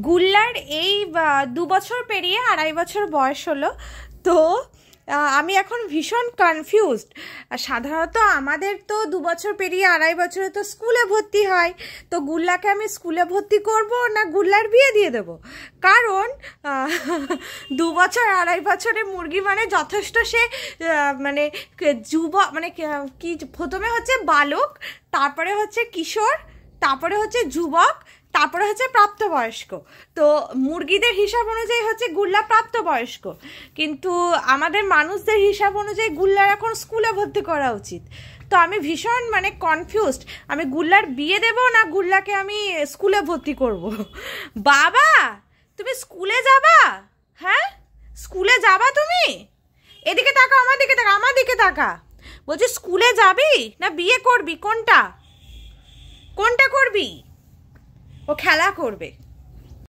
গুল্লার এই 2 বছর পেরিয়ে 2.5 বছর বয়স হলো। তো আমি এখন ভীষণ কনফিউজড। সাধারণত আমাদের তো 2 বছর পেরিয়ে 2.5 বছরে তো স্কুলে ভর্তি হয়। তো গুল্লাকে আমি স্কুলে ভর্তি করব না গুল্লার বিয়ে দিয়ে দেব? কারণ 2 বছর 2.5 বছরে মুরগি মানে যথেষ্ট, সে মানে যুবক, মানে কি, প্রথমে হচ্ছে বালক, তারপরে হচ্ছে কিশোর, তারপরে হচ্ছে যুবক, তারপরে হচ্ছে প্রাপ্তবয়স্ক। তো মুরগিদের হিসাব অনুযায়ী হচ্ছে গুল্লা প্রাপ্তবয়স্ক, কিন্তু আমাদের মানুষদের হিসাব অনুযায়ী গুল্লার এখন স্কুলে ভর্তি করা উচিত। তো আমি ভীষণ মানে কনফিউজড, আমি গুল্লার বিয়ে দেব না গুল্লাকে আমি স্কুলে ভর্তি করব। বাবা, তুমি স্কুলে যাবা? হ্যাঁ, স্কুলে যাবা তুমি? এদিকে তাকা, আমার দিকে তাকা, আমার দিকে তাকা। বলছি স্কুলে যাবি না বিয়ে করবি? কোনটা কোনটা করবি? ও খেলা করবে।